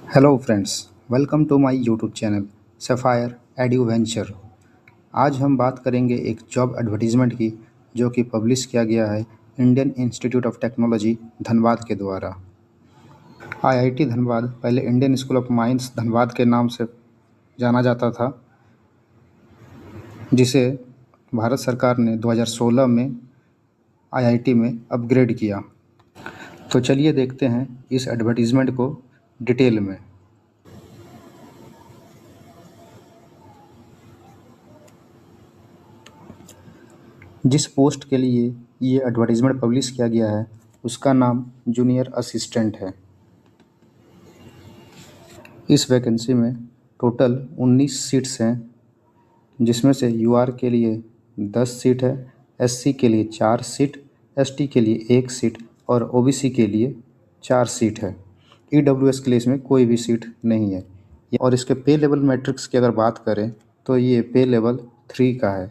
Hello friends, welcome to my YouTube channel sapphire adventure. आज हम बात करेंगे एक जॉब एडवर्टीज़मेंट की जो कि पब्लिश किया गया है Indian institute of technology Dhanbad के द्वारा। आईआईटी धनबाद पहले Indian school of mines Dhanbad के नाम से जाना जाता था, जिसे भारत सरकार ने 2016 में आईआईटी में अपग्रेड किया। तो चलिए देखते हैं इस एडवर्टीज़मेंट को डिटेल में। जिस पोस्ट के लिए ये एडवर्टीज़मेंट पब्लिश किया गया है उसका नाम जूनियर असिस्टेंट है। इस वैकेंसी में टोटल 19 सीट्स हैं, जिसमें से यूआर के लिए 10 सीट है, एससी के लिए 4 सीट, एसटी के लिए 1 सीट और ओबीसी के लिए 4 सीट है। ईडब्ल्यूएस के लिए इसमें कोई भी सीट नहीं है। और इसके पे लेवल मैट्रिक्स की अगर बात करें तो ये पे लेवल 3 का है।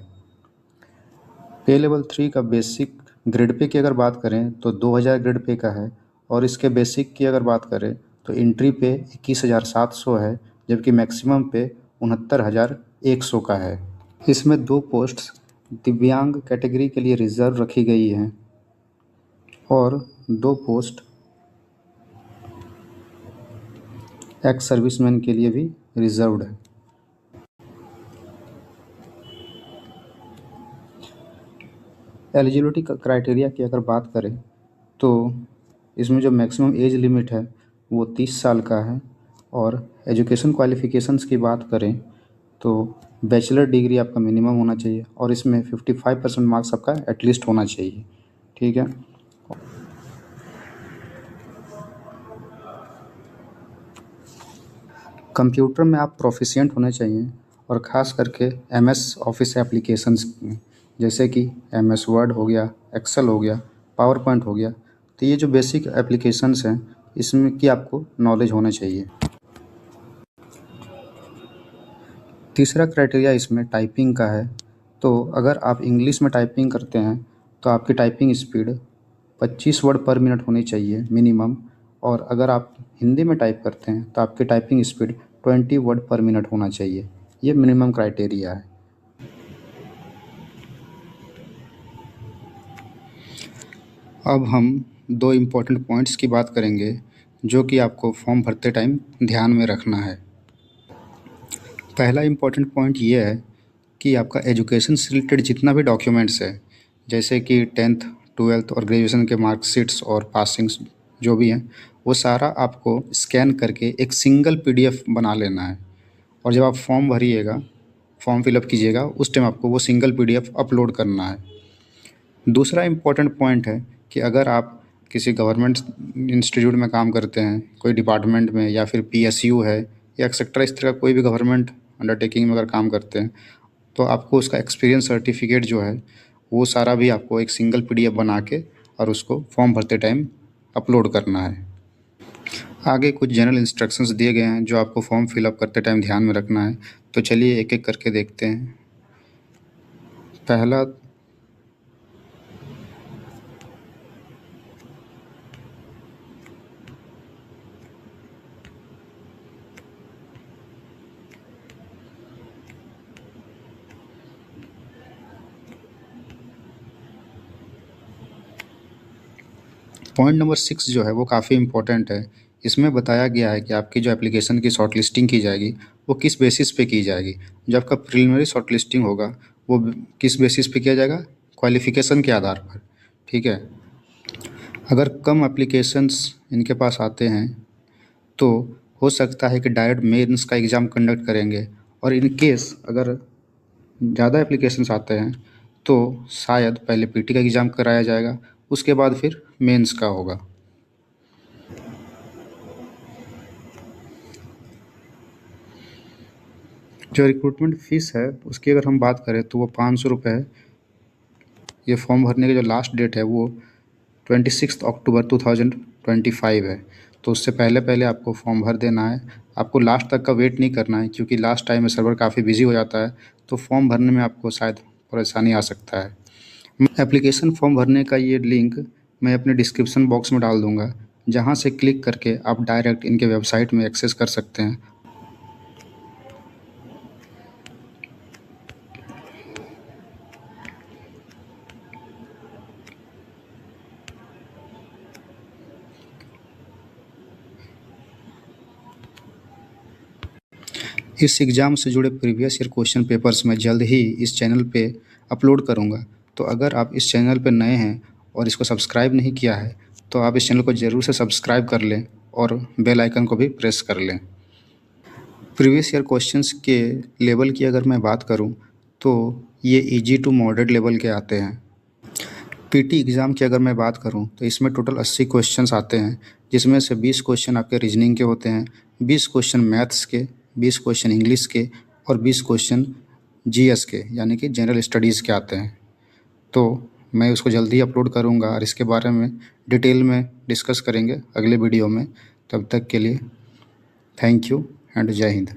पे लेवल 3 का बेसिक ग्रेड पे की अगर बात करें तो 2000 ग्रेड पे का है, और इसके बेसिक की अगर बात करें तो एंट्री पे 21,700 है, जबकि मैक्सिमम पे 69,100 का है। इसमें 2 पोस्ट्स दिव्यांग कैटेगरी के लिए रिजर्व रखी गई हैं और 2 पोस्ट एक्स सर्विसमैन के लिए भी रिजर्व्ड है। एलिजिबिलिटी क्राइटेरिया की अगर बात करें तो इसमें जो मैक्सिमम एज लिमिट है वो 30 साल का है, और एजुकेशन क्वालिफ़िकेशंस की बात करें तो बैचलर डिग्री आपका मिनिमम होना चाहिए और इसमें 55% मार्क्स आपका एटलीस्ट होना चाहिए। ठीक है। कंप्यूटर में आप प्रोफिशिएंट होने चाहिए, और ख़ास करके एमएस ऑफिस एप्लीकेशंस में, जैसे कि एमएस वर्ड हो गया, एक्सेल हो गया, पावर पॉइंट हो गया। तो ये जो बेसिक एप्लीकेशंस हैं इसमें की आपको नॉलेज होना चाहिए। तीसरा क्राइटेरिया इसमें टाइपिंग का है। तो अगर आप इंग्लिश में टाइपिंग करते हैं तो आपकी टाइपिंग स्पीड 25 वर्ड पर मिनट होनी चाहिए मिनिमम, और अगर आप हिंदी में टाइप करते हैं तो आपकी टाइपिंग स्पीड 20 वर्ड पर मिनट होना चाहिए। ये मिनिमम क्राइटेरिया है। अब हम 2 इम्पोर्टेंट पॉइंट्स की बात करेंगे जो कि आपको फॉर्म भरते टाइम ध्यान में रखना है। पहला इम्पोर्टेंट पॉइंट ये है कि आपका एजुकेशन से रिलेटेड जितना भी डॉक्यूमेंट्स है, जैसे कि 10th 12th और ग्रेजुएशन के मार्कशीट्स और पासिंग्स जो भी हैं, वो सारा आपको स्कैन करके एक सिंगल पीडीएफ बना लेना है। और जब आप फॉर्म भरिएगा, फॉर्म फिलअप कीजिएगा, उस टाइम आपको वो सिंगल पीडीएफ अपलोड करना है। दूसरा इम्पोर्टेंट पॉइंट है कि अगर आप किसी गवर्नमेंट इंस्टीट्यूट में काम करते हैं, कोई डिपार्टमेंट में, या फिर पीएसयू है या एक्सेट्रा, इस तरह का कोई भी गवर्नमेंट अंडरटेकिंग में अगर काम करते हैं, तो आपको उसका एक्सपीरियंस सर्टिफिकेट जो है वो सारा भी आपको एक सिंगल पीडीएफ बना के और उसको फॉर्म भरते टाइम अपलोड करना है। आगे कुछ जनरल इंस्ट्रक्शंस दिए गए हैं जो आपको फॉर्म फिलअप करते टाइम ध्यान में रखना है। तो चलिए एक एक करके देखते हैं। पहला, पॉइंट नंबर 6 जो है वो काफ़ी इम्पोर्टेंट है। इसमें बताया गया है कि आपकी जो एप्लीकेशन की शॉर्ट लिस्टिंग की जाएगी वो किस बेसिस पे की जाएगी। जो आपका प्रिलिमिनरी शॉर्ट लिस्टिंग होगा वो किस बेसिस पे किया जाएगा? क्वालिफ़िकेशन के आधार पर। ठीक है। अगर कम एप्लीकेशंस इनके पास आते हैं तो हो सकता है कि डायरेक्ट मेंस का एग्ज़ाम कंडक्ट करेंगे, और इन केस अगर ज़्यादा एप्लीकेशंस आते हैं तो शायद पहले पीटी का एग्ज़ाम कराया जाएगा, उसके बाद फिर मेंस का होगा। जो रिक्रूटमेंट फ़ीस है उसकी अगर हम बात करें तो वो 500 रुपये है। ये फॉर्म भरने की जो लास्ट डेट है वो 26 अक्टूबर 2025 है। तो उससे पहले पहले आपको फॉर्म भर देना है। आपको लास्ट तक का वेट नहीं करना है, क्योंकि लास्ट टाइम में सर्वर काफ़ी बिजी हो जाता है, तो फॉर्म भरने में आपको शायद परेशानी आ सकता है। एप्लीकेशन फॉर्म भरने का ये लिंक मैं अपने डिस्क्रिप्शन बॉक्स में डाल दूँगा, जहां से क्लिक करके आप डायरेक्ट इनके वेबसाइट में एक्सेस कर सकते हैं। इस एग्ज़ाम से जुड़े प्रीवियस ईयर क्वेश्चन पेपर्स मैं जल्द ही इस चैनल पे अपलोड करूँगा। तो अगर आप इस चैनल पे नए हैं और इसको सब्सक्राइब नहीं किया है तो आप इस चैनल को ज़रूर से सब्सक्राइब कर लें और बेल आइकन को भी प्रेस कर लें। प्रीवियस ईयर क्वेश्चंस के लेवल की अगर मैं बात करूँ तो ये ईजी टू मॉडरेट लेवल के आते हैं। पीटी एग्ज़ाम की अगर मैं बात करूं तो इसमें टोटल 80 क्वेश्चंस आते हैं, जिसमें से 20 क्वेश्चन आपके रीजनिंग के होते हैं, 20 क्वेश्चन मैथ्स के, 20 क्वेश्चन इंग्लिश के और 20 क्वेश्चन जीएस के यानी कि जनरल स्टडीज़ के आते हैं। तो मैं उसको जल्दी अपलोड करूंगा और इसके बारे में डिटेल में डिस्कस करेंगे अगले वीडियो में। तब तक के लिए थैंक यू एंड जय हिंद।